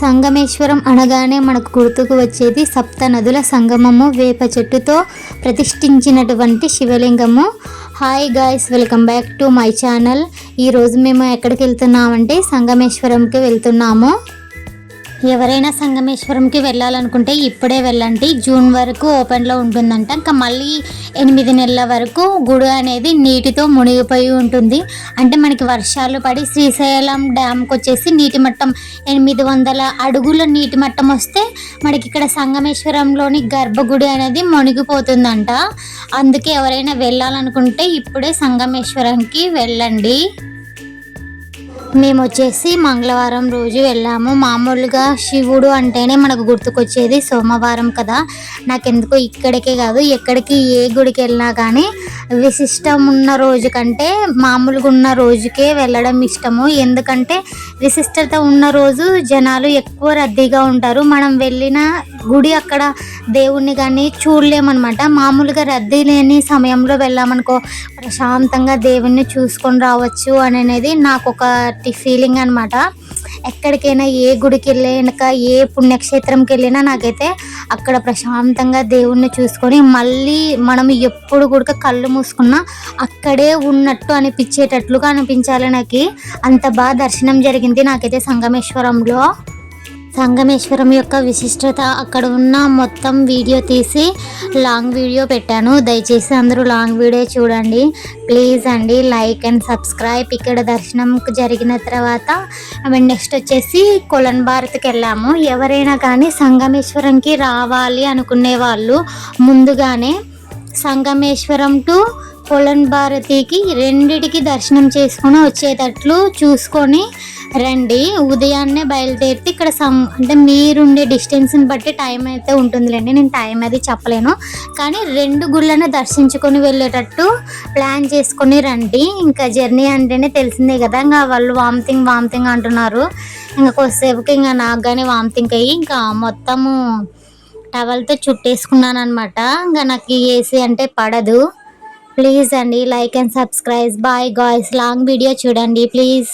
సంగమేశ్వరం అనగానే మనకు గుర్తుకు వచ్చేది సప్త నదుల సంగమము, వేప చెట్టుతో ప్రతిష్ఠించినటువంటి శివలింగము. Hi guys, welcome back to my channel. ఈరోజు మేము ఎక్కడికి వెళ్తున్నామంటే సంగమేశ్వరంకి వెళ్తున్నాము. ఎవరైనా సంగమేశ్వరంకి వెళ్ళాలనుకుంటే ఇప్పుడే వెళ్ళండి. జూన్ వరకు ఓపెన్లో ఉంటుందంట. ఇంకా మళ్ళీ 8 నెలల వరకు గుడి అనేది నీటితో మునిగిపోయి ఉంటుంది. అంటే మనకి వర్షాలు పడి శ్రీశైలం డ్యామ్కి వచ్చేసి నీటి మట్టం 800 అడుగుల నీటి మట్టం వస్తే మనకి ఇక్కడ సంగమేశ్వరంలోని గర్భగుడి అనేది మునిగిపోతుందంట. అందుకే ఎవరైనా వెళ్ళాలనుకుంటే ఇప్పుడే సంగమేశ్వరంకి వెళ్ళండి. మేము వచ్చేసి మంగళవారం రోజు వెళ్ళాము. మామూలుగా శివుడు అంటేనే మనకు గుర్తుకొచ్చేది సోమవారం కదా. నాకెందుకో ఇక్కడికే కాదు ఎక్కడికి ఏ గుడికి వెళ్ళినా కానీ విశిష్టం ఉన్న రోజు కంటే మామూలుగా ఉన్న రోజుకే వెళ్ళడం ఇష్టము. ఎందుకంటే విశిష్టత ఉన్న రోజు జనాలు ఎక్కువ రద్దీగా ఉంటారు. మనం వెళ్ళిన గుడి అక్కడ దేవుణ్ణి కానీ చూడలేమన్నమాట. మామూలుగా రద్దీ లేని సమయంలో వెళ్ళామనుకో ప్రశాంతంగా దేవుణ్ణి చూసుకొని రావచ్చు అనేది నాకు ఒక ఫీలింగ్ అనమాట. ఎక్కడికైనా ఏ గుడికి వెళ్ళాక ఏ పుణ్యక్షేత్రంకి వెళ్ళినా నాకైతే అక్కడ ప్రశాంతంగా దేవుణ్ణి చూసుకొని మళ్ళీ మనం ఎప్పుడు కూడా కళ్ళు మూసుకున్నా అక్కడే ఉన్నట్టు అనిపించేటట్లుగా అనిపించాలి. నాకు అంత బాగా దర్శనం జరిగింది నాకైతే సంగమేశ్వరంలో. సంగమేశ్వరం యొక్క విశిష్టత అక్కడ ఉన్న మొత్తం వీడియో తీసి లాంగ్ వీడియో పెట్టాను. దయచేసి అందరూ లాంగ్ వీడియో చూడండి ప్లీజ్ అండి. Like and subscribe. ఇక్కడ దర్శనం జరిగిన తర్వాత నెక్స్ట్ వచ్చేసి కొలన్ భారత్కి వెళ్ళాము. ఎవరైనా కానీ సంగమేశ్వరంకి రావాలి అనుకునే వాళ్ళు ముందుగానే సంగమేశ్వరం టు కొలన్ భారతికి రెండిటికి దర్శనం చేసుకొని వచ్చేటట్లు చూసుకొని రండి. ఉదయాన్నే బయలుదేరితే ఇక్కడ అంటే మీరుండే డిస్టెన్స్ని బట్టి టైం అయితే ఉంటుందిలేండి. నేను టైం అది చెప్పలేను, కానీ 2 గుళ్ళను దర్శించుకొని వెళ్ళేటట్టు ప్లాన్ చేసుకొని రండి. ఇంకా జర్నీ అంటేనే తెలిసిందే కదా, ఇంకా వాళ్ళు వామిటింగ్ అంటున్నారు. ఇంకా కొద్దిసేపుకి ఇంకా నాకు కానీ వామిటింగ్ అయ్యి ఇంకా మొత్తము టవల్తో చుట్టేసుకున్నాను అనమాట. ఇంకా నాకు ఏసీ అంటే పడదు. ప్లీజ్ అండి like and subscribe. Bye guys. Long video చూడండి ప్లీజ్.